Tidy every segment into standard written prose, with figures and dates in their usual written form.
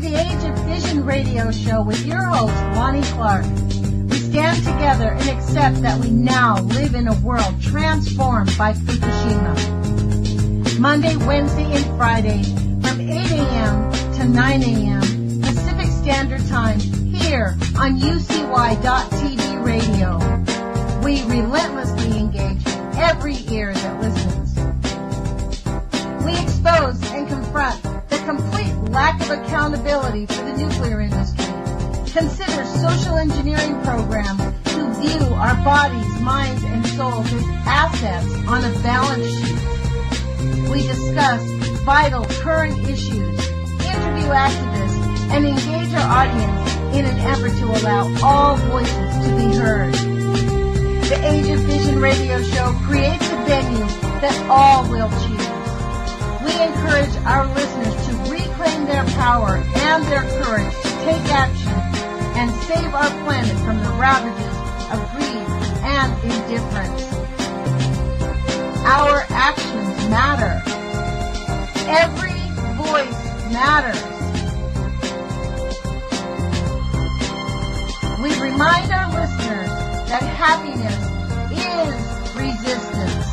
the Age of Fission radio show with your host, Lonnie Clark. We stand together and accept that we now live in a world transformed by Fukushima. Monday, Wednesday, and Friday from 8 a.m. to 9 a.m. Pacific Standard Time here on UCY.TV radio. We relentlessly engage every ear that listens. We expose and confront the complete lack of accountability for the nuclear industry. Consider social engineering programs who view our bodies, minds, and souls as assets on a balance sheet. We discuss vital current issues, interview activists, and engage our audience in an effort to allow all voices to be heard. The Age of Vision radio show creates a venue that all will choose. We encourage our listeners to reclaim their power and their courage to take action and save our planet from the ravages of greed and indifference. Our actions matter. Every voice matters. We remind our listeners that happiness is resistance.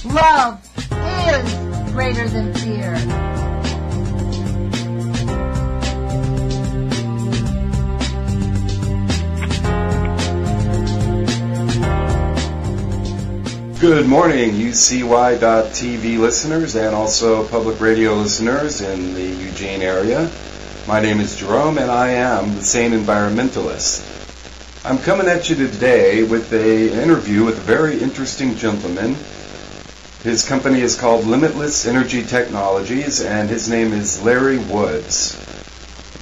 Love is greater than fear. Good morning, UCY.TV listeners and also public radio listeners in the Eugene area. My name is Jerome and I am the Sane Environmentalist. I'm coming at you today with an interview with a very interesting gentleman. His company is called Limitless Energy Technologies and his name is Larry Woods.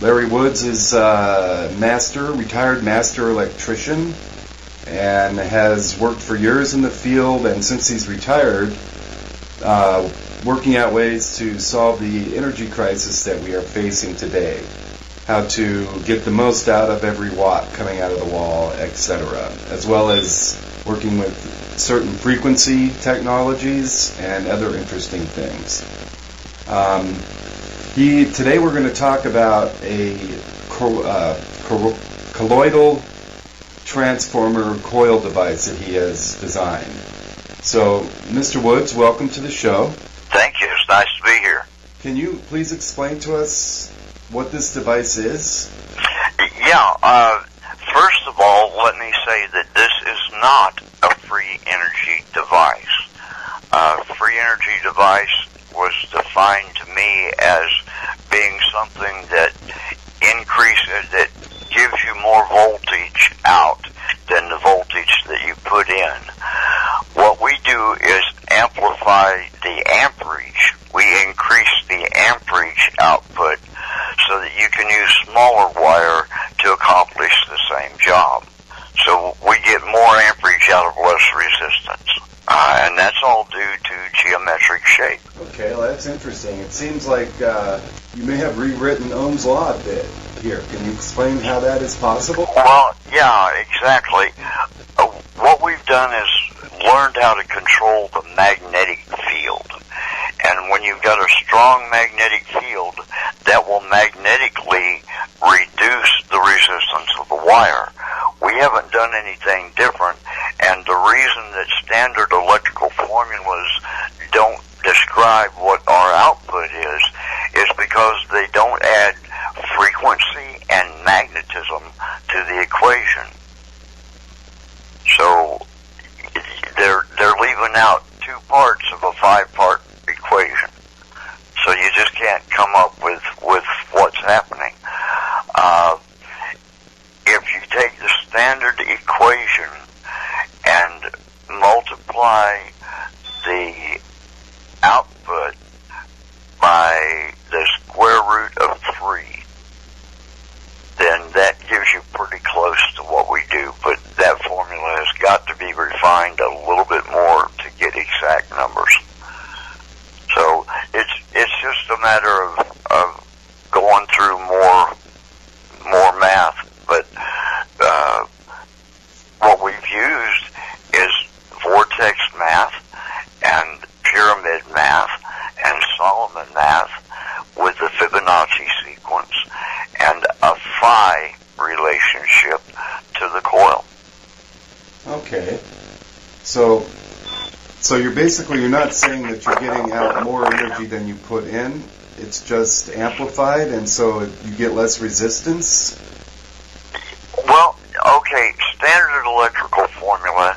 Larry Woods is a retired master electrician and has worked for years in the field, and since he's retired, working out ways to solve the energy crisis that we are facing today, how to get the most out of every watt coming out of the wall, etc., as well as working with certain frequency technologies and other interesting things. Today we're going to talk about a colloidal transformer coil device that he has designed. So, Mr. Woods, welcome to the show. Thank you. It's nice to be here. Can you please explain to us what this device is? Yeah. First of all, let me say that this is not a free energy device. Free energy device was defined to me as being something that that gives you more voltage out than the voltage that you put in. What we do is amplify the amperage. We increase the amperage output so that you can use smaller wire to accomplish the same job. So we get more amperage out of less resistance. And that's all due to geometric shape. Okay, well, that's interesting. It seems like you may have rewritten Ohm's law a bit here. Can you explain how that is possible? Well, yeah, exactly. What we've done is learned how to control the magnetic field. And when you've got a strong magnetic field, that will magnetically reduce the resistance of the wire. We haven't done anything different, and the reason that standard electrical formulas don't describe what our output is because they don't add frequency and magnetism to the equation. So they're leaving out two parts of a 5-part equation. So you just can't come up with what's happening. If you take the standard equation and multiply the output by the square root of 3, then that gives you pretty close to what we do. But that formula has got to be refined a little bit more to get exact numbers. So it's just a matter of going through more math. But what we've used is vortex math and pyramid math Boltzmann math with the Fibonacci sequence and a phi relationship to the coil. Okay. So you're not saying that you're getting out more energy than you put in. It's just amplified, and so you get less resistance? Well, okay, standard electrical formula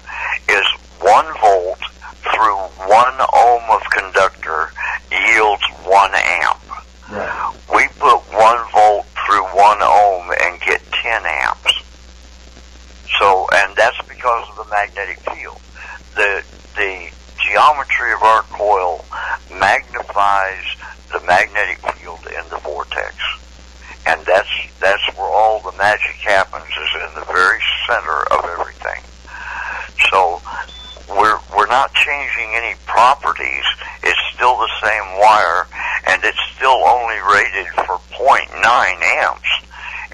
is 1 volt through 1 ohm of conductor yields 1 amp. Right. We put 1 volt through 1 ohm and get 10 amps. So, and that's because of the magnetic field. The geometry of our coil magnifies the magnetic field in the vortex. And that's where all the magic happens, is in the very center of everything. So we're not changing any properties. It's still the same wire, and it's still only rated for 0.9 amps.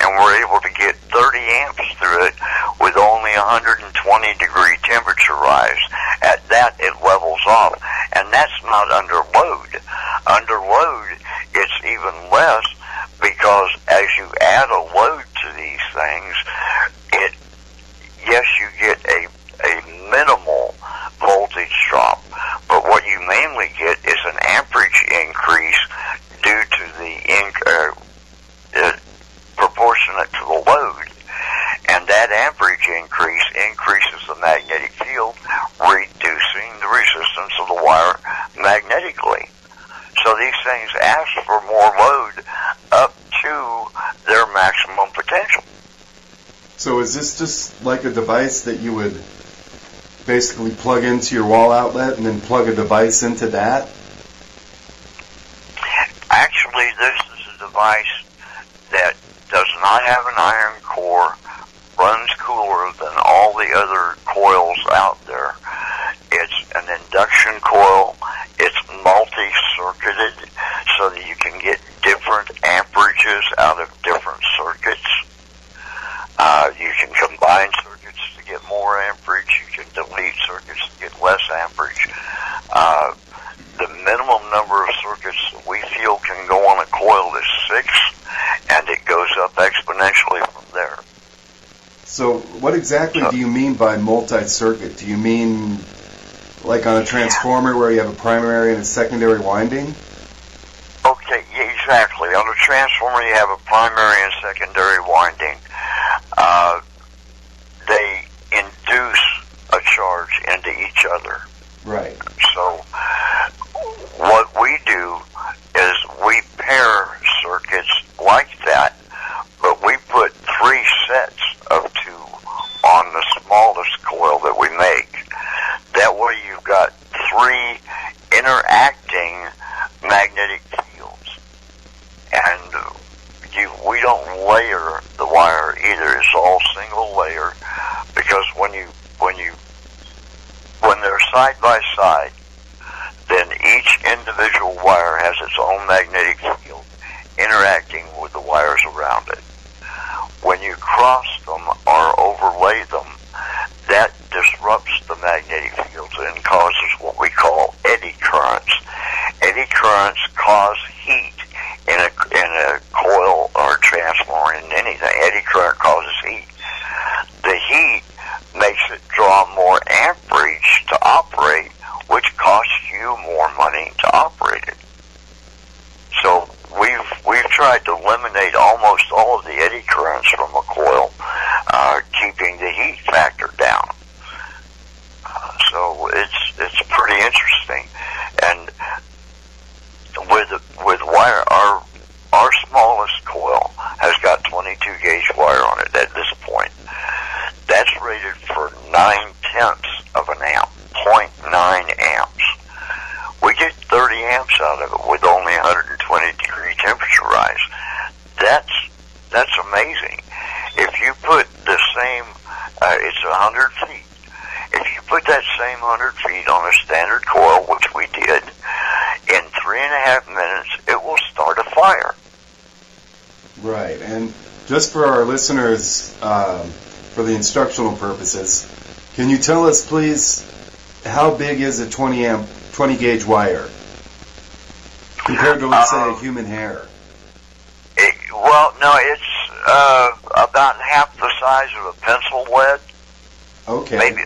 And we're able to get 30 amps through it with only 120 degree temperature rise. At that, it levels off. And that's not under load. Under load, it's even less, because as you add a load to these things, yes, you get a minimal voltage drop, but what you mainly get is an amperage increase due to the proportionate to the load. And that amperage increases the magnetic field, reducing the resistance of the wire magnetically. So these things ask for more load up to their maximum potential. So is this just like a device that you would basically plug into your wall outlet and then plug a device into that? Actually, this is a device that does not have an iron core, runs cooler than all the other coils out there. It's an induction coil. It's multi-circuited so that you can get different amperages out of different circuits. You can combine circuits to get more amperage. You can delete circuits to get less amperage. The minimum number of circuits that we feel can go on a coil is 6, and it goes up exponentially from there. So what exactly do you mean by multi-circuit? Do you mean like on a transformer where you have a primary and a secondary winding? Okay, yeah, exactly. On a transformer you have a primary and secondary winding. They induce a charge into each other. Right. So what we do is we pair circuits like that, but we put 3 sets of 2 on the smallest coil that we make. That way you've got 3 interacting magnetic fields. And we don't layer the wire either. It's all single layer, because when they're side by side, then each individual wire has its own magnetic field interacting with the wires around it. When you cross them or overlay them, that disrupts the magnetic fields and causes what we call eddy currents. Eddy currents cause heat in a coil or a transformer, in anything. Eddy current causes heat. The heat makes it draw more amperage to operate, which costs you more money to operate it. So we've tried to eliminate almost all of the eddy currents from a coil, keeping the heat factor down. So it's pretty interesting. And with wire, our smallest coil has got 22 gauge wire on it at this point. That's rated for 9/10 of an amp, 0.9 amps. We get 30 amps out of it with only 120 degree temperature rise. That's amazing. If you put the same, it's 100 feet. If you put that same 100 feet on a standard coil, which we did, in 3.5 minutes, it will start a fire. Right. And just for our listeners, for the instructional purposes, can you tell us, please, how big is a 20 gauge wire? Compared to, let's say, a human hair. Well, no, it's about half the size of a pencil lead. Okay. Maybe,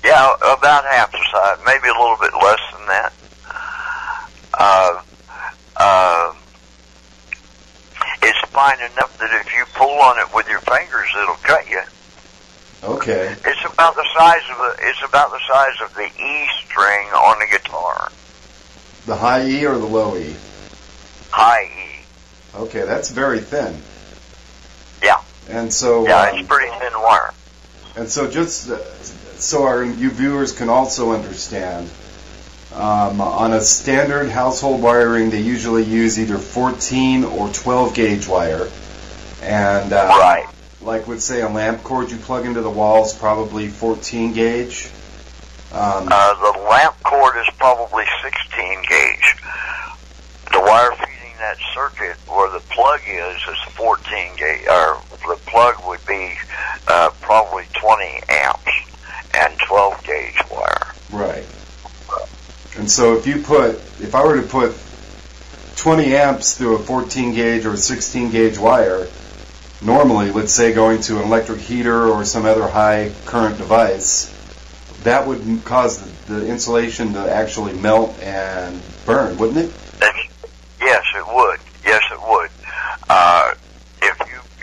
yeah, about half the size, maybe a little bit less than that. It's fine enough that if you pull on it with your fingers, it'll cut you. Okay. It's about the size of the E string on a guitar. The high E or the low E? High E. Okay, that's very thin. Yeah. And so. Yeah, it's pretty thin wire. And so, just so our you viewers can also understand, on a standard household wiring, they usually use either 14 or 12 gauge wire, and right. Like, let's say a lamp cord you plug into the wall is probably 14 gauge. The lamp cord is probably 16 gauge. The wire feeding that circuit where the plug is 14 gauge, or the plug would be probably 20 amps and 12 gauge wire. Right. And so if I were to put 20 amps through a 14 gauge or a 16 gauge wire, normally, let's say going to an electric heater or some other high current device, that would cause the insulation to actually melt and burn, wouldn't it? Yes, it would. Yes, it would.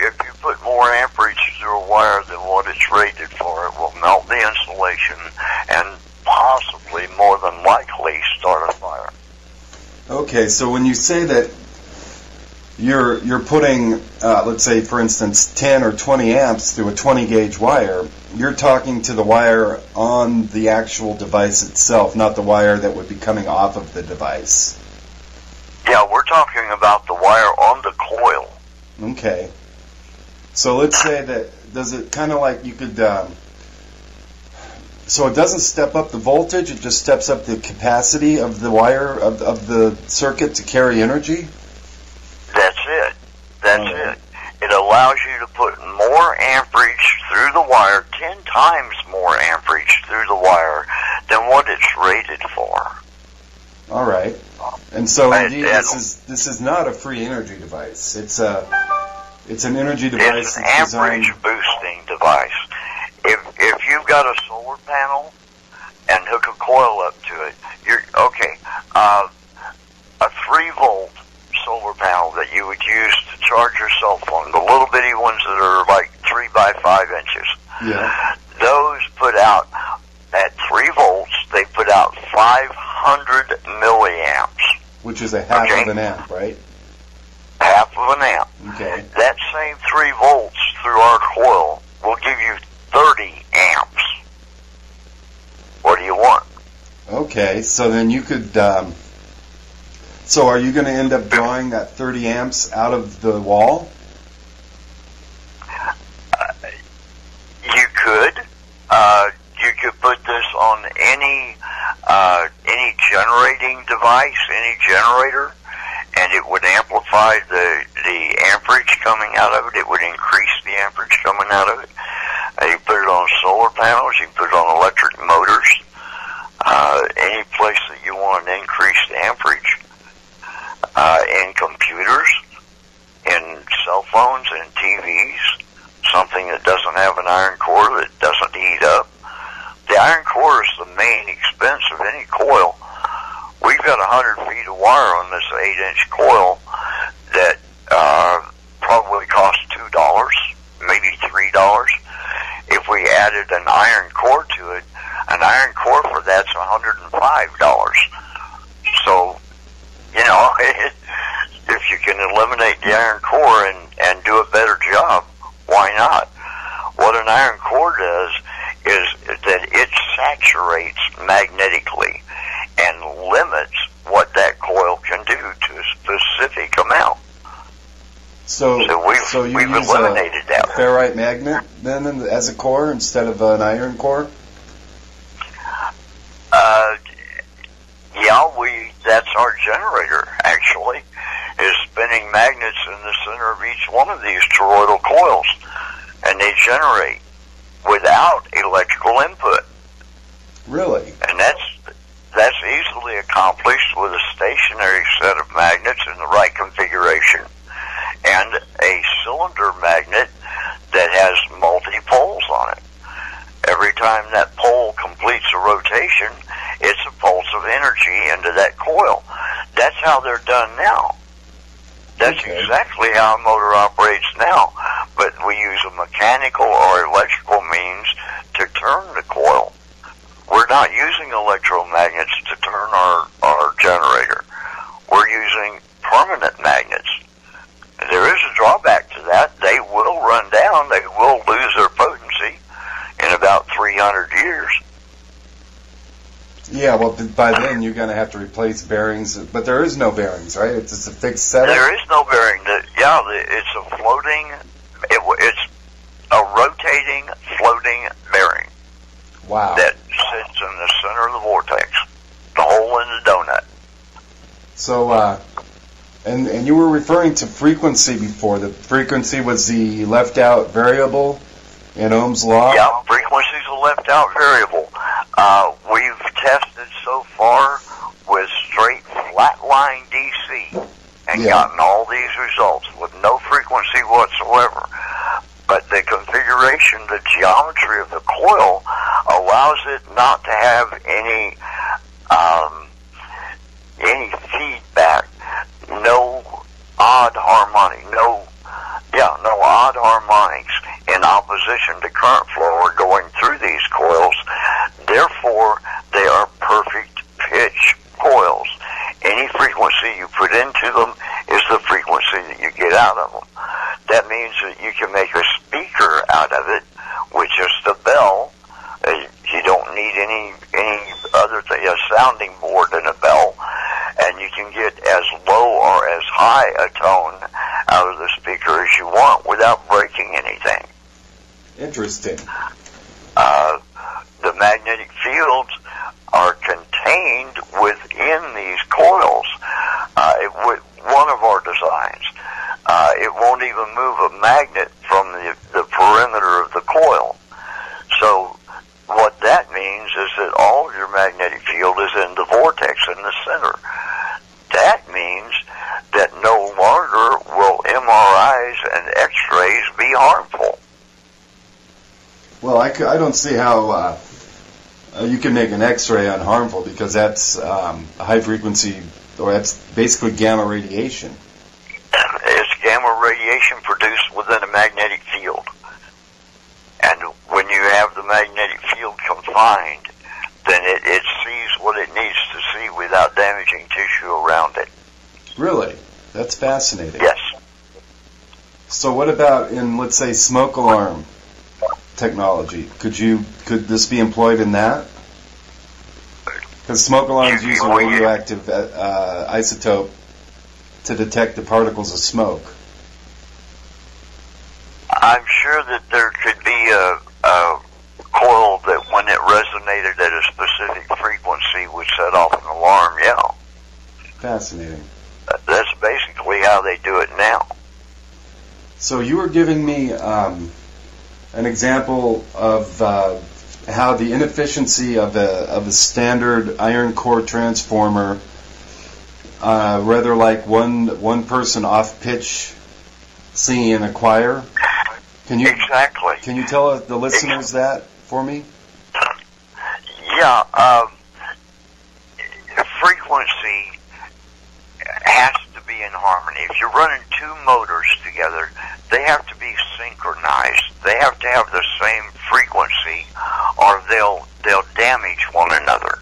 If you put more amperage through a wire than what it's rated for, it will melt the insulation and possibly, more than likely, start a fire. Okay, so when you say that you're putting, let's say, for instance, 10 or 20 amps through a 20 gauge wire, you're talking to the wire on the actual device itself, not the wire that would be coming off of the device. Yeah, we're talking about the wire on the coil. Okay. So let's say that, does it kind of like you could, so it doesn't step up the voltage, it just steps up the capacity of the wire, of the circuit to carry energy? That's it. That's it. It allows you to put more amperage through the wire, 10 times more amperage through the wire than what it's rated for. All right. And so indeed, this is not a free energy device. It's an energy device. It's an amperage boosting device. If you've got a solar panel and hook a coil up to it, you're okay. A 3-volt solar panel that you would use to charge your cell phone, the little bitty ones that are like 3 by 5 inches. Yeah. Those put out at 3 volts. They put out 500 milliamps. Which is a half of an amp, right? Half of an amp. Okay. That same 3 volts through our coil will give you 30 amps. What do you want? Okay, so then you could, so are you going to end up drawing that 30 amps out of the wall? You could. You could put this on any generating device, any generator, and it would amplify the amperage coming out of it. It would increase the amperage coming out of it. You put it on solar panels. You put it on electric motors. Any place that you want an increased amperage. In computers, in cell phones, in TVs, something that doesn't have an iron core, that doesn't heat up. The iron core is the main expense of any coil. We've got 100 feet of wire on this 8-inch coil that probably costs $2, maybe $3. If we added an iron core to it, an iron core for that's $105. So, you know, if you can eliminate the iron core and do a better job, why not? What an iron core does is that it saturates magnetically and limits what that coil can do to a specific amount. So we've eliminated that. Ferrite magnet then as a core instead of an iron core? Yeah, that's our generator, actually, is spinning magnets in the center of each one of these toroidal coils, and they generate without electrical input. Really? And that's easily accomplished with a stationary set of magnets time that pole completes a rotation, it's a pulse of energy into that coil. That's how they're done now. That's exactly how a motor operates now, but we use a mechanical or electrical means to turn the coil. We're not using electromagnets to turn our generator. We're using permanent magnets. There is a drawback to that. They will run down. They will lose their potency in about 300 years. Yeah, well, by then you're going to have to replace bearings, but there is no bearings, right? It's just a fixed setup? There is no bearing. It's a floating, it's a rotating, floating bearing. Wow. That sits in the center of the vortex, the hole in the donut. So, and you were referring to frequency before. The frequency was the left-out variable in Ohm's law? Yeah, frequency is a left-out variable. We've tested so far with straight flat-line DC and gotten all these results with no frequency whatsoever. But the configuration, the geometry of the coil allows it not to have any feedback, no odd harmonic, no odd harmonics in opposition to current flow are going through these coils. Therefore, they are perfect pitch coils. Any frequency you put into them is the frequency that you get out of them. That means that you can make a speaker out of it with just a bell. You don't need any other thing, a sounding board than a bell, and you can get as low or as high a tone out of the speaker as you want without breaking anything. Interesting. The magnetic fields are contained within these coils. One of our designs, it won't even move a magnet from the perimeter of the coil. So what that means is that all of your magnetic field is in the vortex in the center. That means that no longer will MRIs and X-rays be harmful. Well, I don't see how you can make an X-ray unharmful, because that's a high frequency, or that's basically gamma radiation. It's gamma radiation produced within a magnetic field. And when you have the magnetic field confined, then it sees what it needs to see without damaging tissue around it. Really? That's fascinating. Yes. So what about in, let's say, smoke alarm technology? Could this be employed in that? Because smoke alarms use a radioactive isotope to detect the particles of smoke. I'm sure that there could be a coil that when it resonated at a specific frequency would set off an alarm, yeah. Fascinating. That's basically how they do it now. So you were giving me an example of how the inefficiency of a standard iron core transformer, rather like one person off pitch singing in a choir. Exactly. Can you tell the listeners that for me? Yeah. Frequency has to be in harmony. If you're running two motors together, they have to be synchronized. They have to have the same frequency, or they'll damage one another.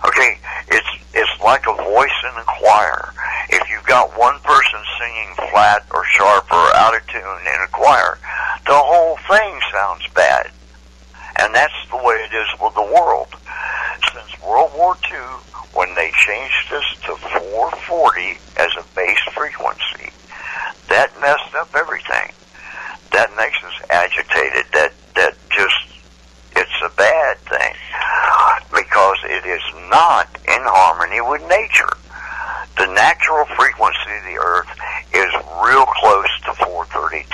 Okay, it's like a voice in a choir. If you've got one person singing flat or sharp or out of tune in a choir, the whole thing sounds bad. And that's the way it is with the world. Since World War II, when they changed us to 440 as a base frequency, that messed up everything. That makes us agitated. That just, it's a bad thing. Because it is not in harmony with nature. The natural frequency of the Earth is real close to 432.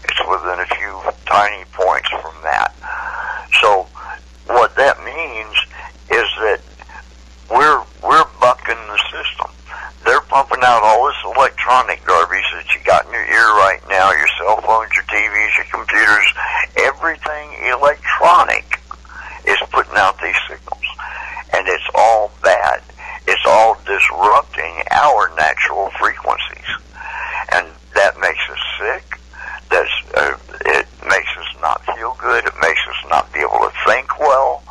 It's within a few tiny points from that. So what that means is that we're bucking the system. They're pumping out all this electronic garbage that you got in your ear right now, your cell phones, your TVs, your computers, everything electronic. putting out these signals, and it's all bad. It's all disrupting our natural frequencies, and that makes us sick. It makes us not feel good. It makes us not be able to think well.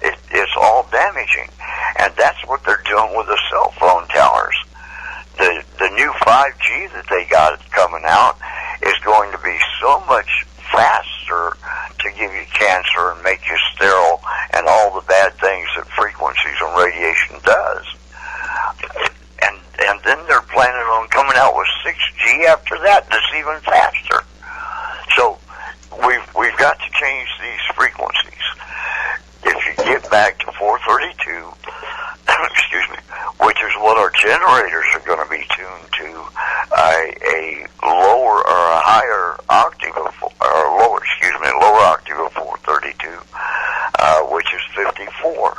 It's all damaging, and that's what they're doing with the cell phone towers. The new 5G that they got coming out is going to be so much faster to give you cancer and make you sterile and all the bad things that frequencies and radiation does. And then they're planning on coming out with 6G after that that's even faster. So we've got to change these frequencies. If you get back to 432, excuse me, which is what our generators are going to be tuned to, a lower or a higher octave of, lower octave of 432, which is 54.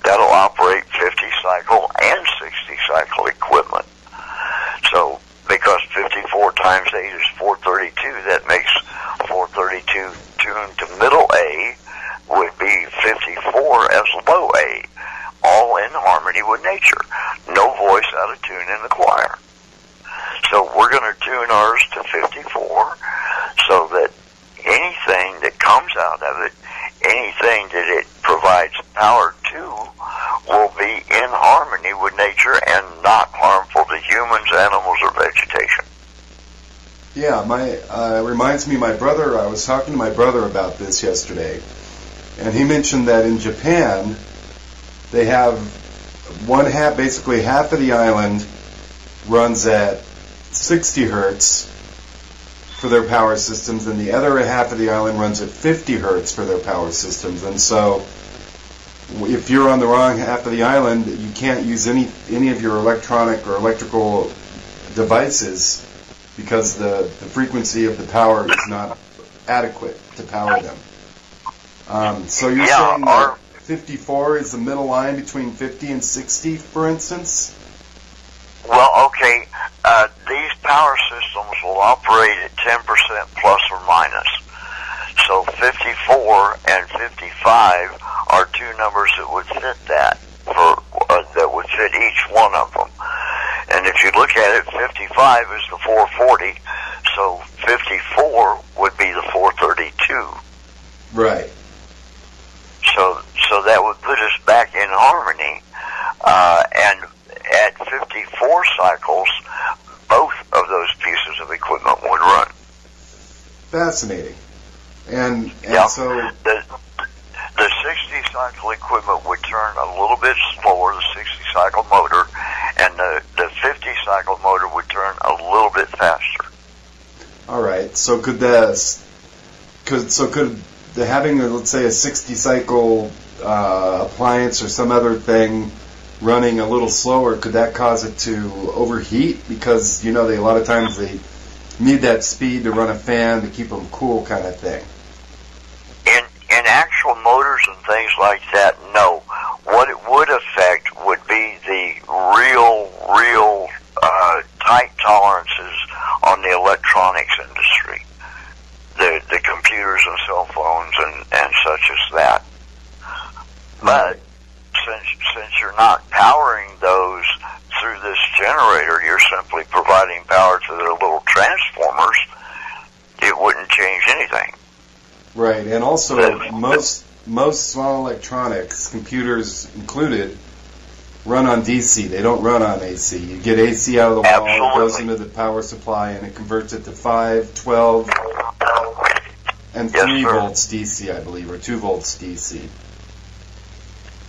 That'll operate 50 cycle and 60 cycle equipment. So because 54 times 8 is 432, that makes 432 tuned to middle A would be 54 as low A, all in harmony with nature. No voice out of tune in the choir. So we're going to tune ours to 54 so that anything that comes out of it, anything that it provides power to, will be in harmony with nature and not harmful to humans, animals, or vegetation. Yeah, reminds me, my brother, I was talking to my brother about this yesterday, and he mentioned that in Japan, they have basically half of the island runs at 60 hertz for their power systems, and the other half of the island runs at 50 hertz for their power systems. And so if you're on the wrong half of the island, you can't use any of your electronic or electrical devices because the frequency of the power is not adequate to power them. So you're saying that 54 is the middle line between 50 and 60, for instance? Well, okay, these power systems will operate at 10% plus or minus. So 54 and 55 are two numbers that would fit that, that would fit each one of them. And if you look at it, 55 is the 440, so 54 would be the 432. Right. So that would put us back in harmony, and at 54 cycles, both of those pieces of equipment would run. Fascinating. And so the 60 cycle equipment would turn a little bit slower, the 60 cycle motor, and the 50 cycle motor would turn a little bit faster. All right. So could having, let's say, a 60 cycle appliance or some other thing running a little slower, could that cause it to overheat? Because, a lot of times they need that speed to run a fan to keep them cool, kind of thing. In actual motors and things like that, no. What it would affect would be the real tight tolerances on the electronics industry, the computers and cell phones and such as that. But since you're not powering those through this generator, you're simply providing power to their little transformers, it wouldn't change anything. Right, and also most small electronics, computers included, run on DC. They don't run on AC. You get AC out of the wall, Absolutely. It goes into the power supply, and it converts it to 5, 12, and 3 volts DC, I believe, or 2 volts DC.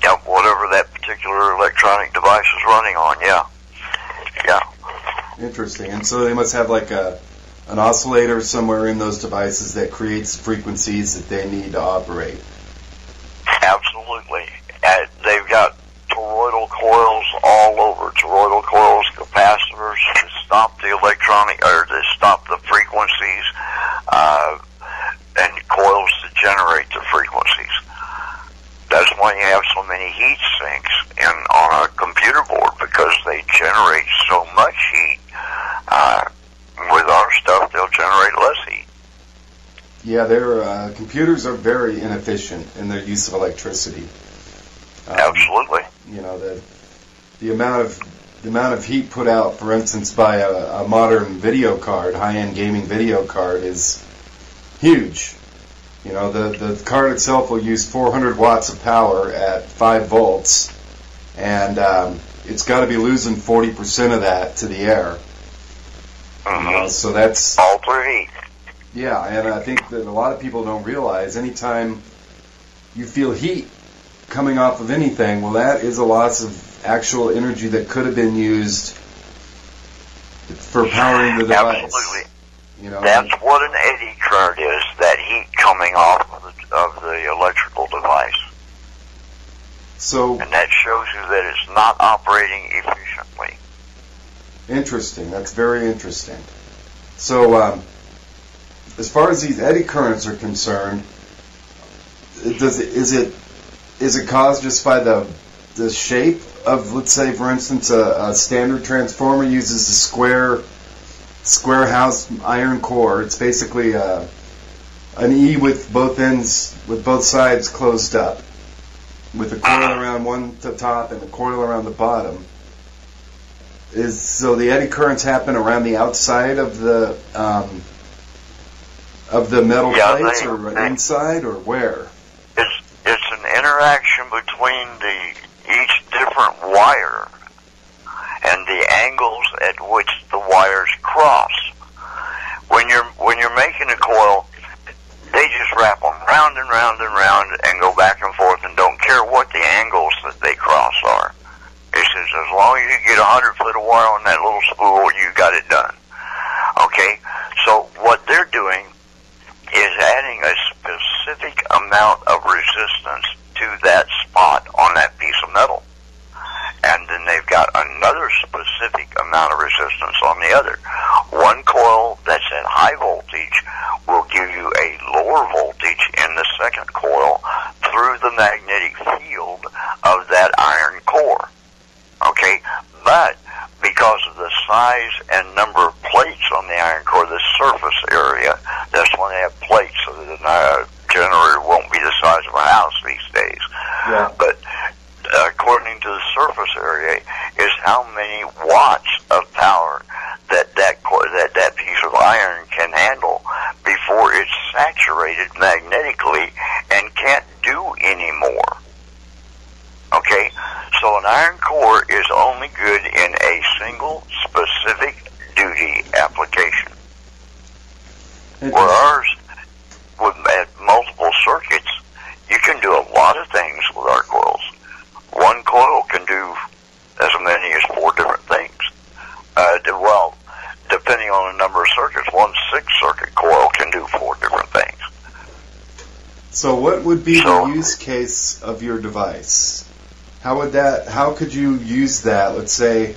Yep, whatever that particular electronic device is running on, yeah. Interesting. And so they must have like an oscillator somewhere in those devices that creates frequencies that they need to operate. Absolutely. They've got toroidal coils all over. Toroidal coils, capacitors to stop the electronic, or to stop the frequencies, and coils to generate the frequencies. That's why you have so many heat sinks on a computer board, because they generate so much heat. With our stuff, they'll generate less heat. Yeah, their computers are very inefficient in their use of electricity. Absolutely. You know, the amount of heat put out, for instance, by a modern video card, high-end gaming video card, is huge. You know, the card itself will use 400 watts of power at 5 volts, and it's got to be losing 40% of that to the air. Mm-hmm. You know, so that's all through heat. Yeah, and I think that a lot of people don't realize anytime you feel heat coming off of anything, well, that is a loss of actual energy that could have been used for powering the device. Absolutely. You know, that's what an eddy current is, that heat coming off of the electrical device. So, and that shows you that it's not operating efficiently. Interesting. That's very interesting. So, as far as these eddy currents are concerned, is it caused just by the shape of, let's say, for instance, a standard transformer uses a square house iron core. It's basically an E with both sides closed up, with a coil around one the top and a coil around the bottom. So the eddy currents happen around the outside of the metal plates, or inside, or where? It's an interaction between each different wire and the angles at which the wires cross. When you're making a coil, they just wrap them round and round and round and go back and forth and don't care what the angles that they cross are. It says as long as you get 100 foot of wire on that little spool, you got it done. Okay? So what they're doing is adding a specific amount of resistance to that spot on that piece of metal. And then they've got another specific amount of resistance on the other. One coil that's at high voltage will give you a lower voltage in the second coil through the magnetic field of that iron core. Okay? But because of the size and number of plates on the iron core, the surface area, that's when they have plates, so that the generator won't be the size of a house these days. Yeah. But according to the surface area is how many watts of power that piece of iron can handle before it's saturated magnetically and can't do any more. Okay? So an iron core is only good in a single specific duty application. Where ours, at multiple circuits, you can do a lot of things with our coils. One coil can do as many as 4 different things. Well, depending on the number of circuits, one 6-circuit coil can do 4 different things. So what would be the use case of your device? How could you use that? Let's say,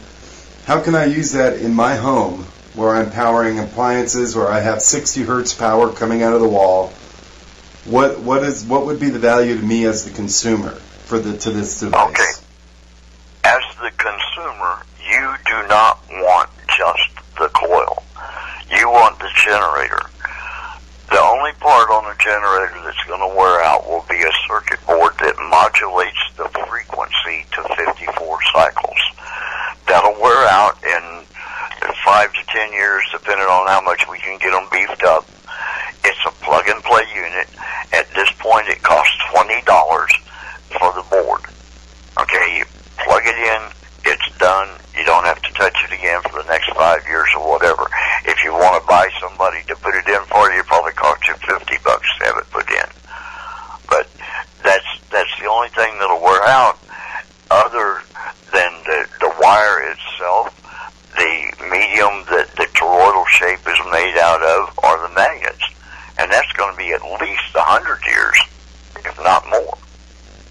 how can I use that in my home where I'm powering appliances, where I have 60 hertz power coming out of the wall? What would be the value to me as the consumer to this device? Okay. As the consumer, you do not want just the coil. You want the generator. The only part on the generator that's going to wear out will be a circuit board that modulates the frequency to 54 cycles. That'll wear out in 5 to 10 years, depending on how much we can get them beefed up. It's a plug-and-play unit. At this point, it costs $20 for the board. Okay, you plug it in, it's done. You don't have to touch it again for the next 5 years or whatever. If you want to buy somebody to put it in for you, it probably costs you $50 to have it put in. But that's the only thing that'll wear out, other than the wire itself, the medium that the toroidal shape is made out of, are the magnets. And that's going to be at least 100 years, if not more.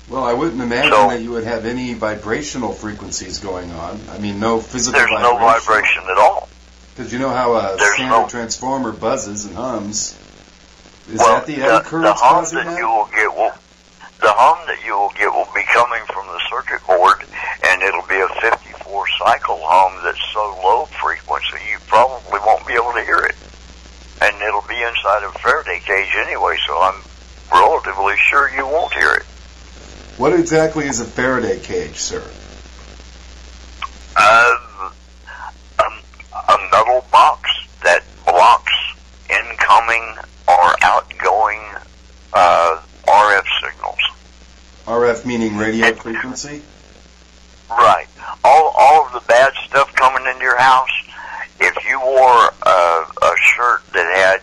Well, I wouldn't imagine that you would have any vibrational frequencies going on. I mean, no physical vibration. There's no vibration at all. Because you know how a standard transformer buzzes and hums. Is that the eddy currents causing that? The hum that you will get will be coming from the circuit board, and it'll be a 54 cycle hum that's so low frequency you probably won't be able to hear it. And it'll be the inside of a Faraday cage anyway, so I'm relatively sure you won't hear it. What exactly is a Faraday cage, sir? A metal box that blocks incoming or outgoing RF signals. RF meaning radio frequency? Right. All of the bad stuff coming into your house, if you wore a shirt that had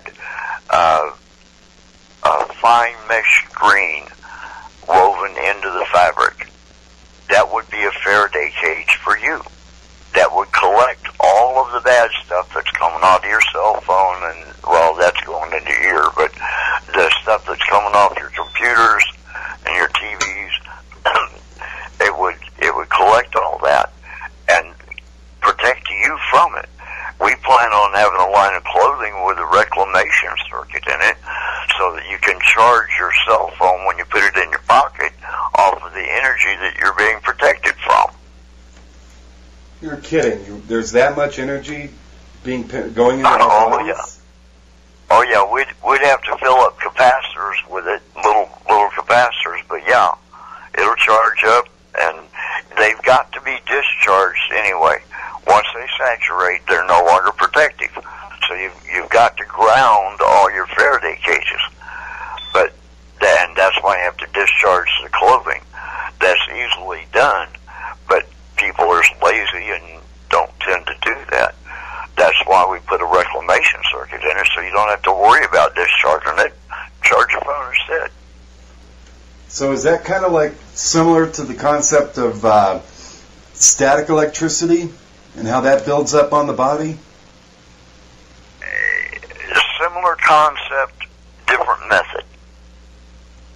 a fine mesh green woven into the fabric, that would be a Faraday cage for you. That would collect all of the bad stuff that's coming out of your cell phone, and, well, that's going into your ear, but the stuff that's coming off your computers and your TVs, it would collect all that and protect you from it. We plan on having a line of clothing with a reclamation circuit in it so that you can charge your cell phone when you put it in your pocket off of the energy that you're being protected from. You're kidding. There's that much energy going into our bodies? Yeah. Oh, yeah, we'd have to fill up capacitors with it, little capacitors, but yeah, it'll charge up, and they've got to be discharged anyway. Once they saturate, they're no longer protective. So you've got to ground all your Faraday cages. But then that's why you have to discharge the clothing. That's easily done, but people are lazy and don't tend to do that. That's why we put a reclamation circuit in it, so you don't have to worry about discharging it. Charge your phone instead. So is that kind of like similar to the concept of static electricity and how that builds up on the body? A similar concept, different method.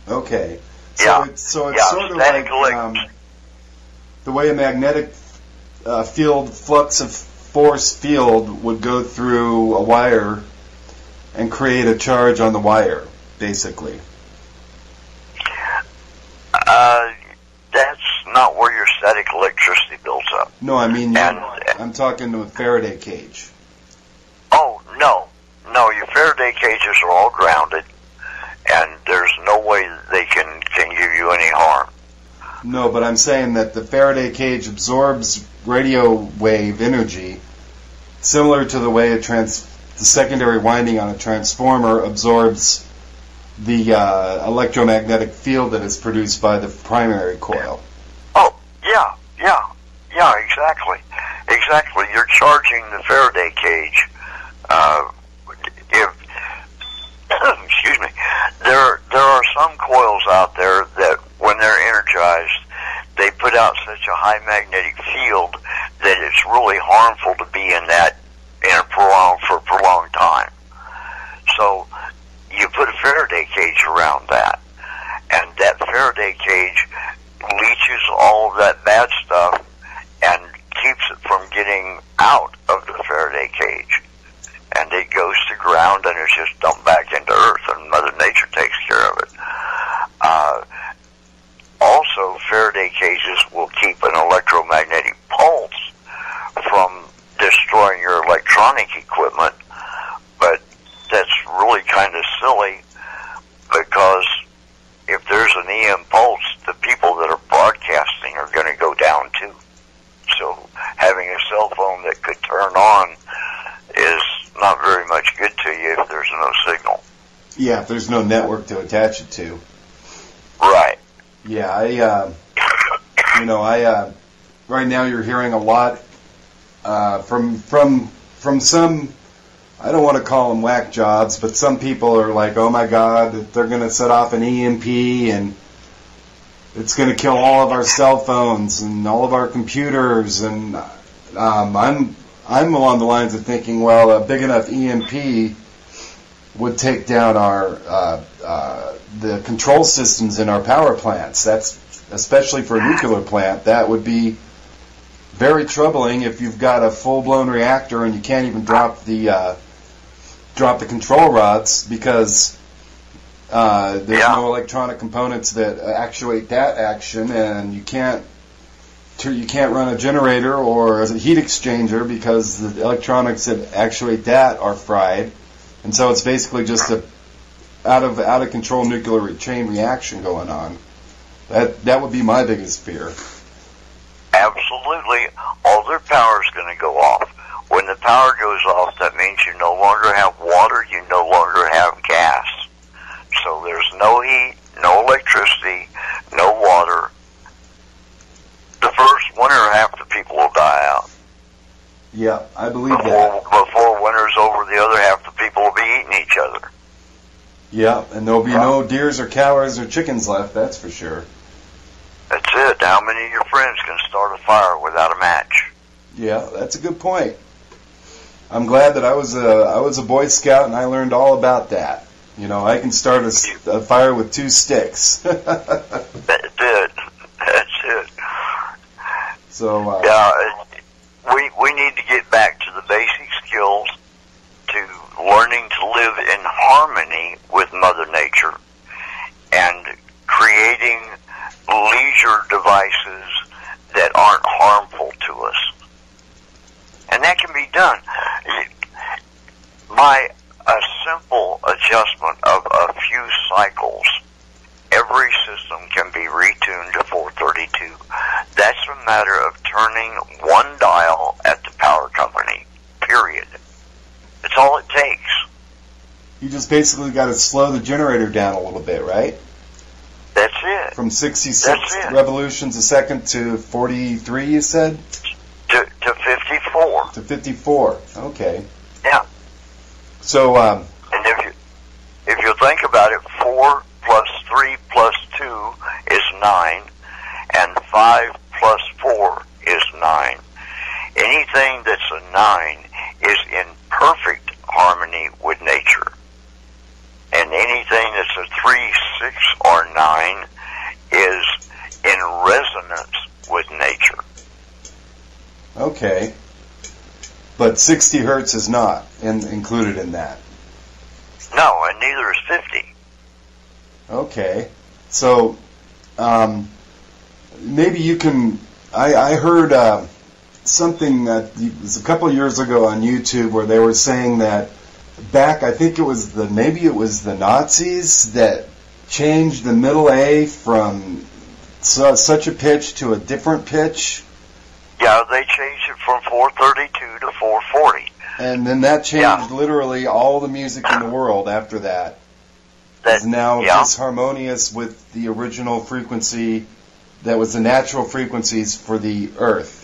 Okay. So Yeah. it's sort of like the way a magnetic field, flux of force field would go through a wire and create a charge on the wire, basically. That's not where your static electricity builds up. No, I mean, I'm talking to a Faraday cage. Oh, no, your Faraday cages are all grounded, and there's no way that they can give you any harm. No, but I'm saying that the Faraday cage absorbs radio wave energy, similar to the way the secondary winding on a transformer absorbs the electromagnetic field that is produced by the primary coil. Oh, yeah, exactly. You're charging the Faraday cage. Excuse me, there are some coils out there that when they're energized, they put out such a high magnetic field that it's really harmful to be in that for a prolonged time. So you put a Faraday cage around that, and that Faraday cage leaches all of that bad stuff and keeps it from getting out of the Faraday cage. And it goes to ground and it's just dumped back into Earth, and Mother Nature takes care of it. Also, Faraday cages will keep an electromagnetic pulse from destroying your electronic equipment, but that's really kind of silly, because if there's an EM pulse, the people that are broadcasting are going to go down too. So having a cell phone that could turn on is not very much good to you if there's no signal. Yeah, if there's no network to attach it to. Right. Yeah, right now you're hearing a lot from some, I don't want to call them whack jobs, but some people are like, oh my God, they're going to set off an EMP and it's going to kill all of our cell phones and all of our computers. And I'm along the lines of thinking, well, a big enough EMP would take down the control systems in our power plants. That's especially for a nuclear plant. That would be very troubling if you've got a full-blown reactor and you can't even drop the control rods because there's no electronic components that actuate that action, and you can't run a generator or a heat exchanger because the electronics that actuate that are fried. And so it's basically just a out of control nuclear chain reaction going on. That would be my biggest fear. Absolutely. All their power is going to go off. When the power goes off, that means you no longer have water, you no longer have gas. So there's no heat, no electricity, no water. The first winter, half the people will die out. Yeah, I believe that. Before winter's over, the other half the people will be eating each other. Yeah, and there'll be no deers or cows or chickens left, that's for sure. That's it. How many of your friends can start a fire without a match? Yeah, that's a good point. I'm glad that I was a Boy Scout and I learned all about that. You know, I can start a fire with 2 sticks. That's it. That's it. So we need to get back to the basic skills, to learning to live in harmony with Mother Nature, and creating leisure devices that aren't harmful to us. And that can be done by a simple adjustment of a few cycles. Every system can be retuned to 432. That's a matter of turning one dial at the power company, period. That's all it takes. You just basically got to slow the generator down a little bit, right? That's it. From 66 revolutions a second to 43, you said? To 54. To 54, okay. Yeah. So, and if you think about it, 4 plus 3 plus 2 is 9, and 5 plus 4 is 9. Anything that's a 9 is in perfect harmony with nature. And anything that's a 3, 6, or 9 is in resonance with nature. Okay. But 60 hertz is not included in that. No, and neither is 50. Okay. So, maybe you can... I heard something that was a couple of years ago on YouTube where they were saying that back, I think it was the Nazis that changed the middle A from such a pitch to a different pitch. Yeah, they changed it from 432 to 440. And then that changed literally all the music in the world after that. Is now disharmonious with the original frequency that was the natural frequencies for the Earth.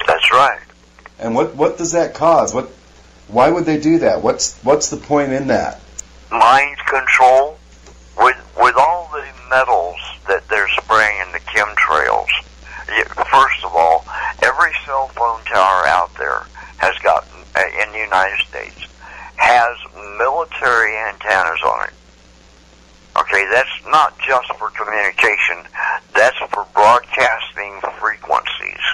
That's right. And what does that cause? Why would they do that? What's the point in that? Mind control. With all the metals that they're spraying in the chemtrails, first of all, every cell phone tower out there has got, in the United States, has military antennas on it. Okay, that's not just for communication, that's for broadcasting frequencies.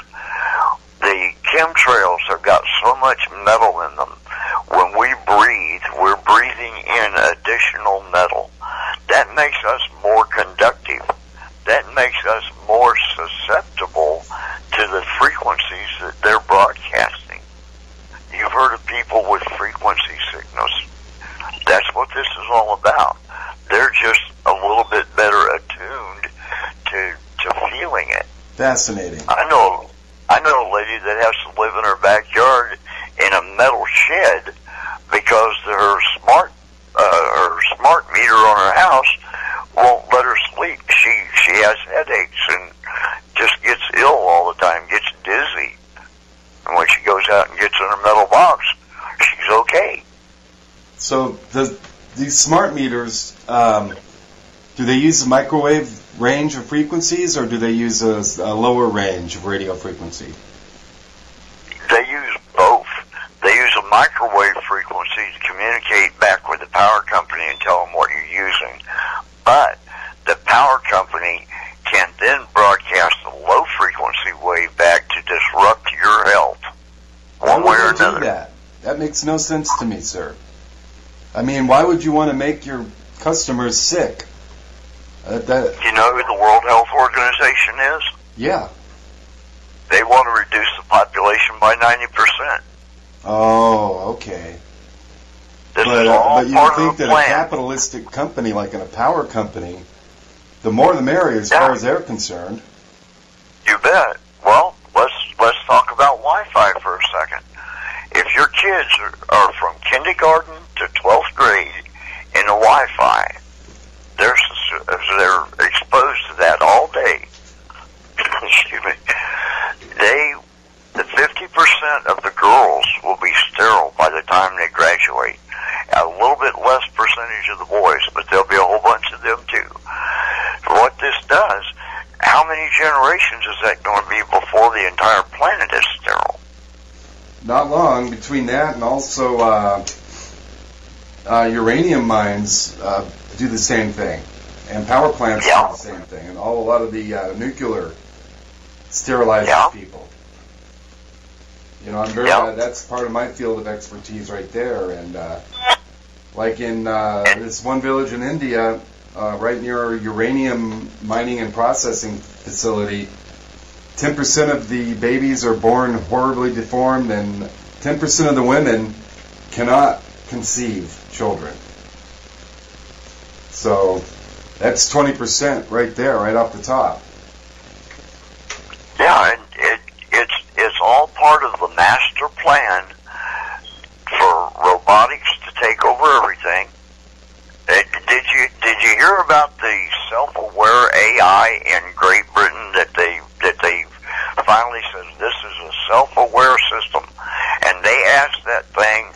The chemtrails have got so much metal in them. When we breathe, we're breathing in additional metal. That makes us more conductive. That makes us more susceptible to the frequencies that they're broadcasting. You've heard of people with frequency sickness. That's what this is all about. They're just a little bit better attuned to feeling it. Fascinating. I know a lady that has to live in her backyard in a metal shed because her smart meter on her house won't let her sleep. She has headaches and just gets ill all the time, gets dizzy. And when she goes out and gets in her metal box, she's okay. So these smart meters, do they use a microwave range of frequencies, or do they use a lower range of radio frequency? They use both. They use a microwave frequency to communicate back with the power company and tell them what you're using. But the power company can then broadcast a low frequency wave back to disrupt your health, one way or another. Do that? That makes no sense to me, sir. I mean, why would you want to make your customers sick? You know who the World Health Organization is? Yeah. They want to reduce the population by 90%. Oh, okay. This is all but you part think of the that plan. a capitalistic company like a power company, the more the merrier as far as they're concerned. You bet. Well, let's talk about Wi-Fi for a second. If your kids are from kindergarten to 12th grade in a Wi-Fi, they're exposed to that all day. Excuse me. The 50% of the girls will be sterile by the time they graduate. A little bit less percentage of the boys, but there'll be a whole bunch of them too. What this does, how many generations is that going to be before the entire planet is sterile? Not long between that and also uranium mines do the same thing, and power plants do the same thing, and a lot of the nuclear sterilizes people. You know, I'm very that's part of my field of expertise right there, and like in this one village in India, right near a uranium mining and processing facility, 10% of the babies are born horribly deformed, and 10% of the women cannot conceive children. So that's 20% right there, right off the top. Yeah, and it's all part of the master plan for robotics to take over everything. Did you hear about the self-aware AI in Great Britain that they finally said this is a self-aware system, and they asked that thing,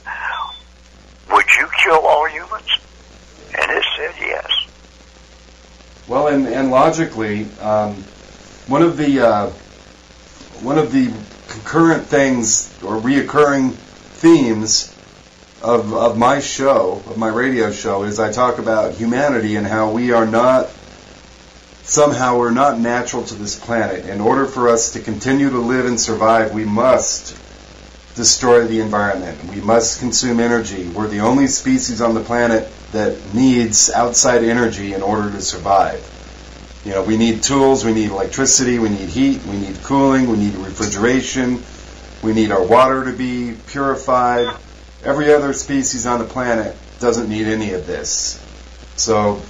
would you kill all humans? And it said yes. Well, and logically, one of the concurrent things or reoccurring themes of my show, of my radio show, is I talk about humanity and how we're not natural to this planet. In order for us to continue to live and survive, we must destroy the environment. We must consume energy. We're the only species on the planet that needs outside energy in order to survive. You know, we need tools, we need electricity, we need heat, we need cooling, we need refrigeration, we need our water to be purified. Every other species on the planet doesn't need any of this. So,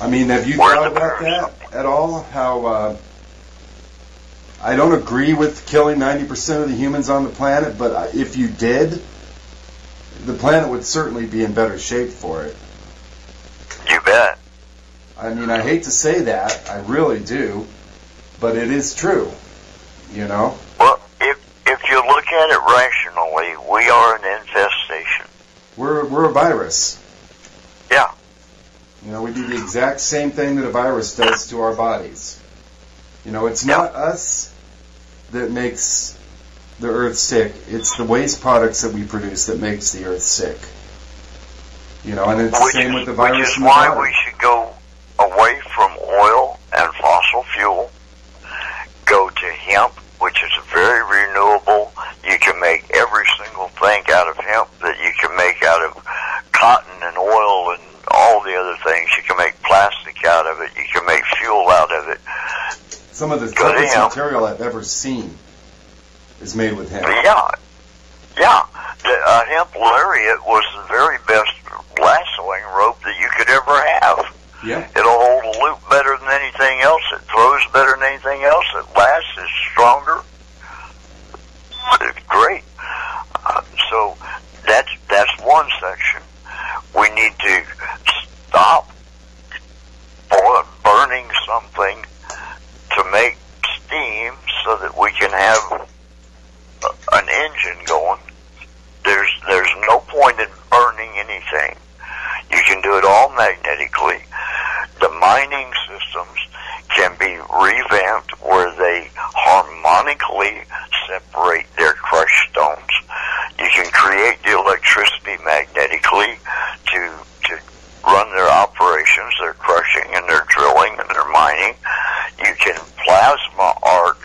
I mean, have you thought about that at all? How I don't agree with killing 90% of the humans on the planet, but if you did, the planet would certainly be in better shape for it. You bet. I mean, I hate to say that, I really do, but it is true, you know? Well, if you look at it rationally, we are an infestation. We're a virus. Yeah. You know, we do the exact same thing that a virus does to our bodies. You know, it's not us that makes the earth sick, it's the waste products that we produce that makes the earth sick. You know, and it's the same with the virus. Which is why we should go away from oil and fossil fuel, go to hemp, which is very renewable. You can make every single thing out of hemp that you can make out of cotton and oil and all the other things. You can make plastic out of it. You can make fuel out of it. Some of the toughest material I've ever seen is made with hemp. Yeah. The hemp lariat was the very best lassoing rope that you could ever have. Yeah. It'll hold a loop better than anything else. It throws better than anything else. It lasts. It's stronger. It's great. So that's one section. We need to stop burning something to make steam so that we can have an engine going. There's no point in burning anything. You can do it all magnetically. The mining systems can be revamped where they harmonically separate their crushed stones. You can create the electricity magnetically to run their operations, their crushing and their drilling and their mining. You can plasma arc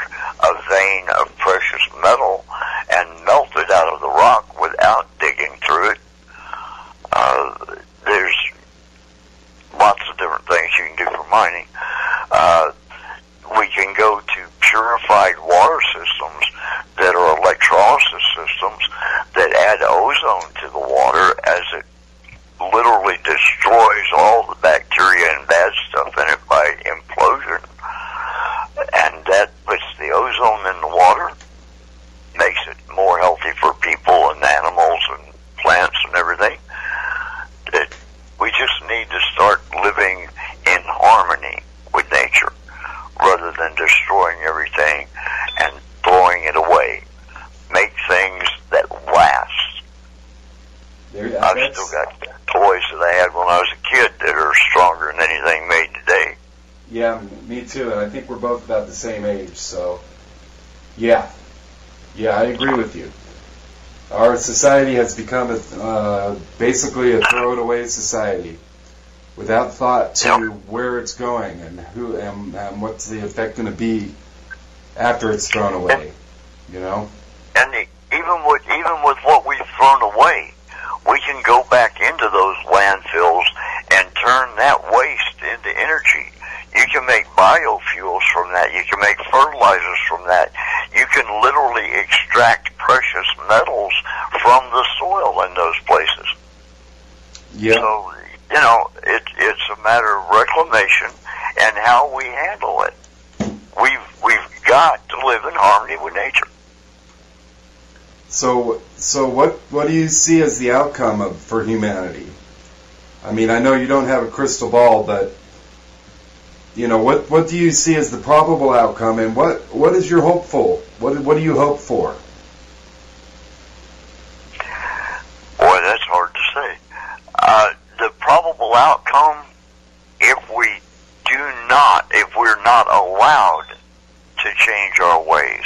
a vein of precious metal and melt it out of the rock without digging through it. There's lots of different things you can do for mining. We can go to purified water systems that are electrolysis systems that add ozone to the water as it literally destroys all the bacteria and bad stuff in it by implosion. And that puts the ozone in the water, makes it more healthy for people and animals and plants and everything. We just need to start living in harmony with nature rather than destroying everything and throwing it away. Make things that last. I've still got toys that I had when I was a kid that are stronger than anything made today. Yeah, me too, and I think we're both about the same age, so yeah, I agree with you. Our society has become basically a throw-it-away society, without thought to where it's going and who and what's the effect going to be after it's thrown away. You know. And even with what we've thrown away, we can go back into those landfills and turn that waste into energy. You can make biofuels from that. You can make fertilizers from that. You can literally extract precious metals from the soil in those places. Yeah. So, it's a matter of reclamation and how we handle it. We've got to live in harmony with nature. So what do you see as the outcome for humanity? I mean, I know you don't have a crystal ball, but what do you see as the probable outcome, and what is your hopeful? What do you hope for? Boy, that's hard to say. The probable outcome, if we're not allowed to change our ways,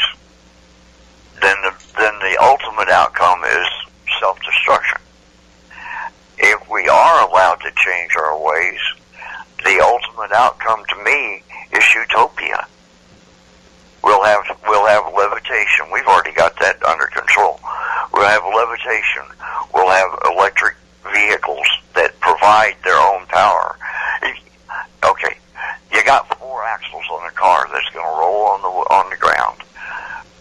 then the ultimate outcome is self-destruction. If we are allowed to change our ways, the ultimate outcome to me is utopia. We'll have levitation. We've already got that under control. We'll have levitation. We'll have electric vehicles that provide their own power. Okay, you got 4 axles on a car that's going to roll on the ground.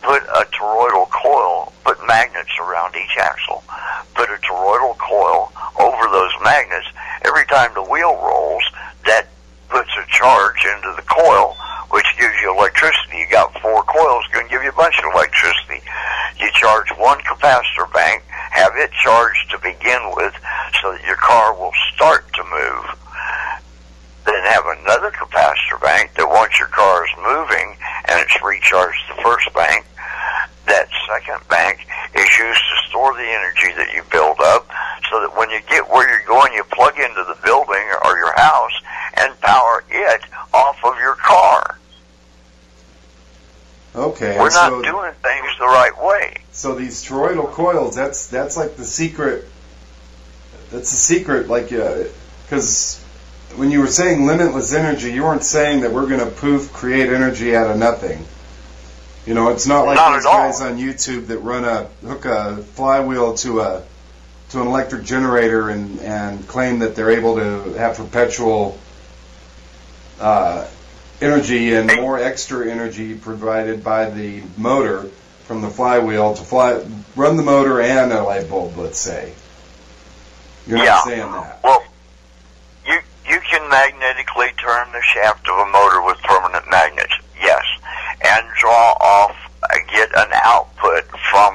Put a toroidal coil, put magnets around each axle. Put a toroidal coil over those magnets. Every time the wheel rolls, that puts a charge into the coil, which gives you electricity. You got 4 coils, going to give you a bunch of electricity. You charge one capacitor bank, have it charged to begin with so that your car will start to move. Then have another capacitor bank that once your car is moving and it's recharged the first bank, that second bank is used to store the energy that you build up so that when you get where you're going, you plug into the building or your house and power it off of your car. Okay. We're not doing things the right way. So these toroidal coils, that's like the secret. That's the secret, like, because when you were saying limitless energy, you weren't saying that we're going to create energy out of nothing. It's not like these guys on YouTube that hook a flywheel to an electric generator and claim that they're able to have perpetual energy and more extra energy provided by the motor from the flywheel to run the motor and a light bulb, let's say. You're not saying that. Well, you can magnetically turn the shaft of a motor with permanent magnets, yes, and get an output from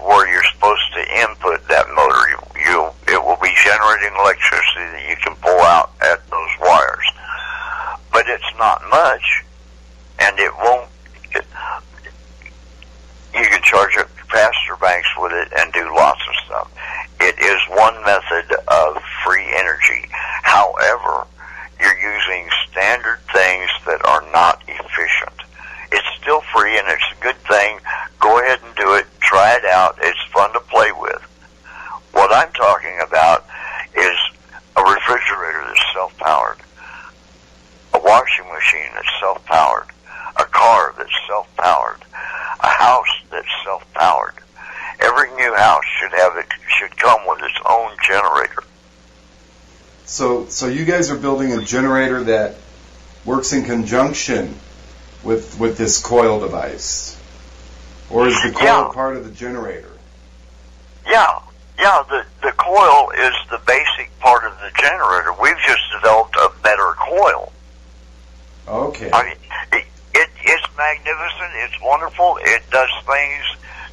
where you're supposed to input that motor. It will be generating electricity that you can pull out at those wires. But it's not much, and it won't. You can charge up capacitor banks with it and do lots of stuff. It is one method of free energy. However, you're using standard things that are not efficient. It's still free and it's a good thing. Go ahead and do it. Try it out. It's fun to play with. What I'm talking about is a refrigerator that's self-powered, a washing machine that's self-powered, a car that's self-powered, a house that's self-powered. Every new house should come with its own generator. So you guys are building a generator that works in conjunction with this coil device, or is the coil part of the generator? Yeah, Yeah, the coil is the basic part of the generator. We've just developed a better coil. Okay. I mean, it's magnificent. It's wonderful. It does things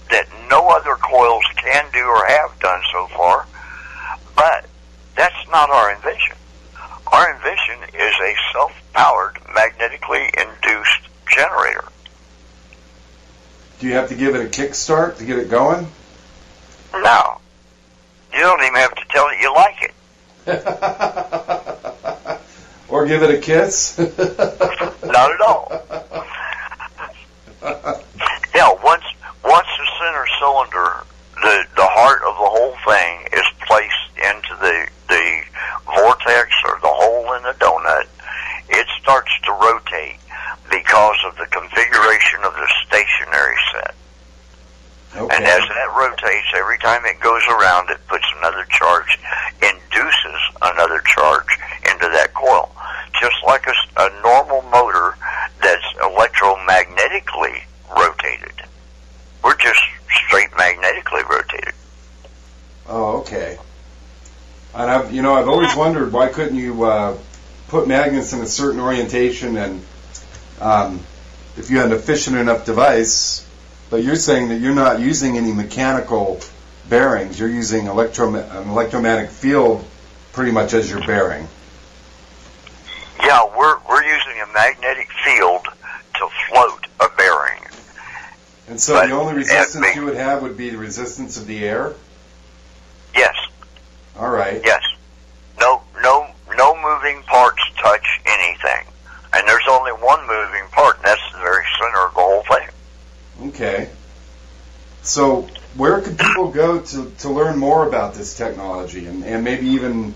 that no other coils can do or have done so far. But that's not our invention. Our invention is a self-powered, magnetically induced generator. Do you have to give it a kickstart to get it going? No. You don't even have to tell it you like it. Or give it a kiss? Not at all. Yeah, once the center cylinder, the heart of the whole thing is placed into the vortex or the hole in the donut, it starts to rotate because of the configuration of the stationary set. Okay. And as that rotates, every time it goes around, it puts another charge, induces another charge into that coil. Just like a normal motor that's electromagnetically rotated. We're just straight magnetically rotated. Oh, okay. And I've always wondered, why couldn't you put magnets in a certain orientation, and if you had an efficient enough device. But you're saying that you're not using any mechanical bearings. You're using an electromagnetic field pretty much as your bearing. Yeah, we're using a magnetic field to float a bearing. And so the only resistance you would have would be the resistance of the air? Yes. All right. Yes. No moving parts touch anything. And there's only one moving part, and that's the very center of the whole thing. Okay. So where could people go to learn more about this technology and maybe even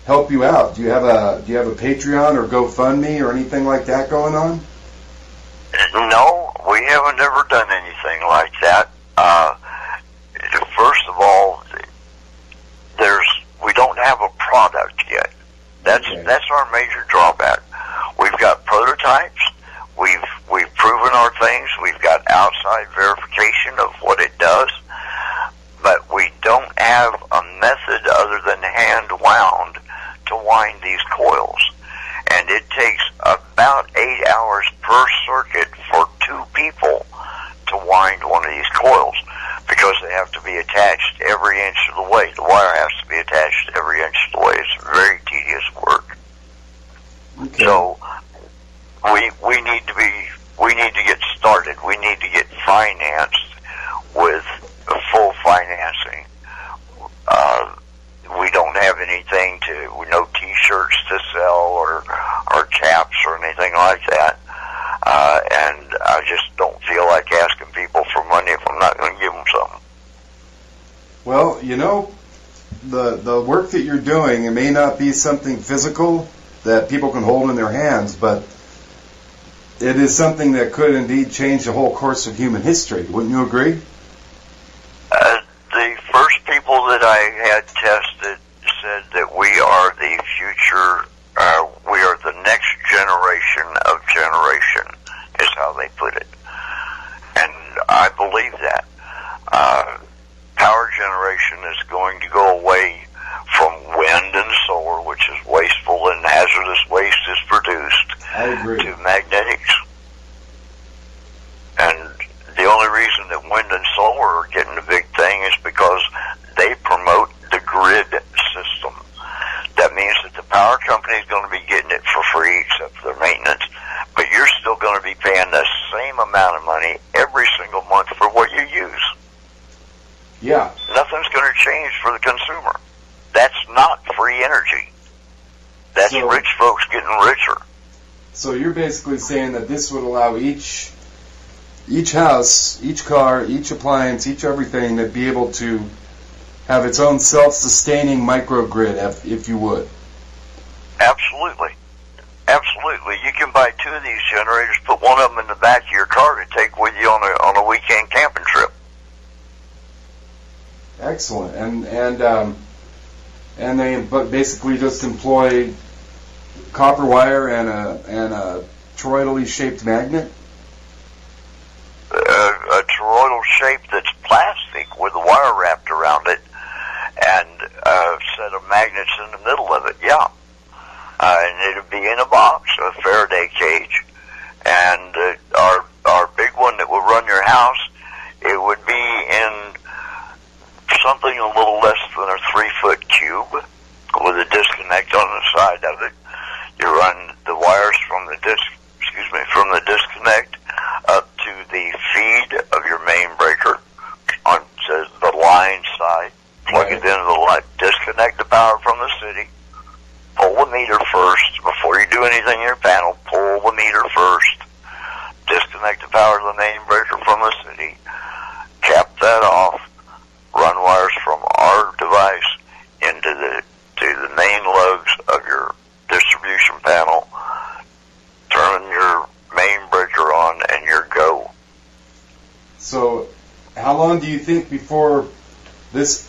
help you out? Do you have a Patreon or GoFundMe or anything like that going on? No, we haven't ever done anything like that. First of all, we don't have a product yet. That's our major drawback. We've got prototypes. We've proven our things. We've got outside verification of what it does, but we don't have a method other than hand wound to wind these coils. And it takes about 8 hours per circuit for 2 people to wind one of these coils, because they have to be attached every inch of the way. The wire has to be attached every inch of the way. It's very tedious work. Okay. So we need to get started. We need to get financed with full financing. We don't have anything no T-shirts to sell or caps or anything like that. And I just don't feel like asking people for money if I'm not going to give them something. Well, the work that you're doing, it may not be something physical that people can hold in their hands, but it is something that could indeed change the whole course of human history. Wouldn't you agree? The first people that I had tested said that we are the future, we are the next generation of generation, is how they put it. And I believe that. Power generation is going to go away from wind and solar, which is wasteful and hazardous waste is produced, I agree, to magnetics. And the only reason that wind and solar are getting a big thing is because they promote the grid system. That means that the power company is going to be getting it for free except for their maintenance, but you're still going to be paying the same amount of money every single month for what you use. Yeah. Nothing's going to change for the consumer. That's not free energy. That's rich folks getting richer. So you're basically saying that this would allow each house, each car, each appliance, each everything to be able to have its own self-sustaining microgrid, if you would. Absolutely. Absolutely. You can buy 2 of these generators, put one of them in the back of your car to take with you on a weekend camping trip. Excellent. And they basically just employ copper wire and a toroidally shaped magnet? A toroidal shape that's plastic with a wire wrapped around it, in a box, a Faraday cage, and our big one that would run your house, it would be in something a little less than a 3-foot cube with a disconnect on the side of it. You run the wires from the disconnect up to the feed of your main breaker on the line side. Plug it into the light. Disconnect the power from the city. Pull the meter first before you do anything in your panel. Pull the meter first. Disconnect the power of the main breaker from the city. Cap that off. Run wires from our device into the main lugs of your distribution panel. Turn your main breaker on, and you're go. So, how long do you think before this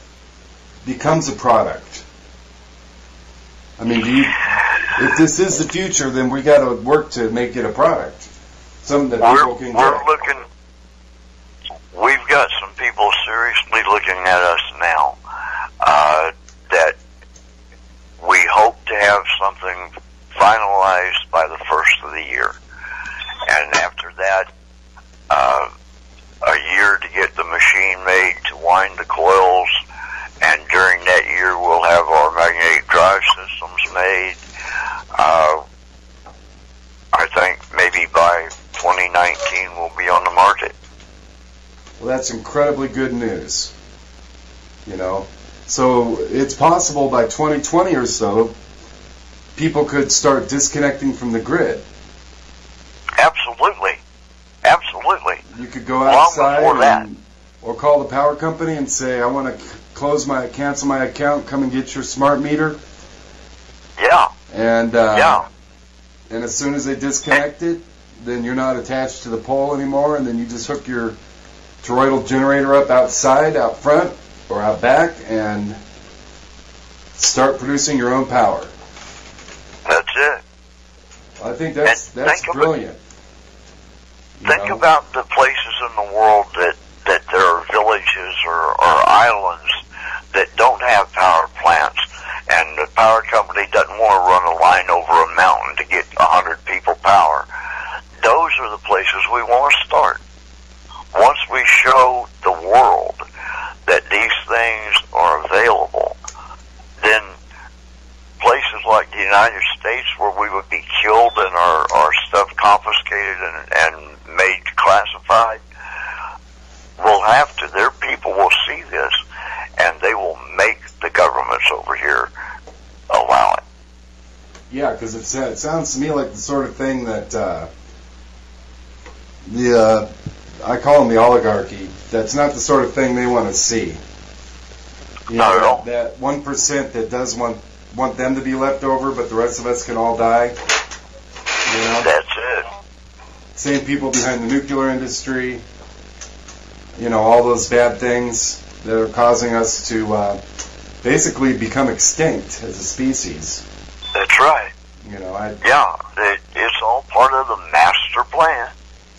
becomes a product? I mean, if this is the future, then we got to work to make it a product, something that people can get. We've got some people seriously looking at us now that we hope to have something finalized by the first of the year, and after that, a year to get the machine made to wind the coils. And during that year, we'll have our magnetic drive systems made. I think maybe by 2019 we'll be on the market. Well, that's incredibly good news. You know, so it's possible by 2020 or so, people could start disconnecting from the grid. Absolutely. Absolutely. You could go outside or call the power company and say, I want to cancel my account, come and get your smart meter. Yeah. And and as soon as they disconnect it, then you're not attached to the pole anymore, and then you just hook your toroidal generator up outside, out front, or out back, and start producing your own power. That's it. I think that's brilliant. Think about the places in the world that there are villages or islands that don't have power plants, and the power company doesn't want to run a line over a mountain to get 100 people power. Those are the places we want to start. Once we show the world that these things are available, then places like the United States, where we would be killed and our stuff confiscated and made classified, their people will see this, and they will make the governments over here allow it. Yeah, because it sounds to me like the sort of thing that I call them the oligarchy. That's not the sort of thing they want to see. Not at all. That 1% that does want them to be left over, but the rest of us can all die. You know? That's it. Same people behind the nuclear industry. You know, all those bad things that are causing us to basically become extinct as a species. That's right. You know, it's all part of the master plan.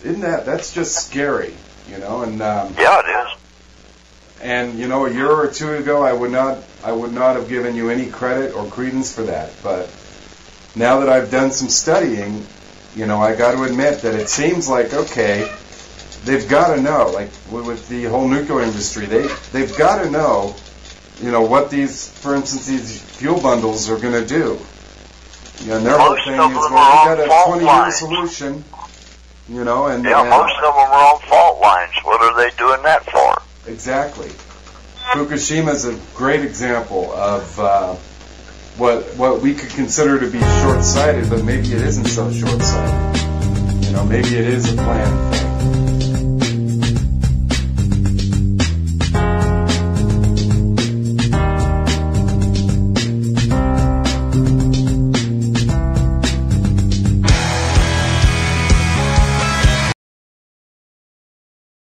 Isn't that's just scary, you know? And yeah, it is. And you know, a year or two ago, I would not have given you any credit or credence for that. But now that I've done some studying, you know, I got to admit that it seems like, okay, they've got to know, like with the whole nuclear industry, they've got to know, you know, what these, for instance, these fuel bundles are going to do. You know, and their whole thing is, well, we got a 20-year solution, you know, and most of them are on fault lines. What are they doing that for? Exactly. Fukushima is a great example of what we could consider to be short-sighted, but maybe it isn't so short-sighted. You know, maybe it is a planned thing.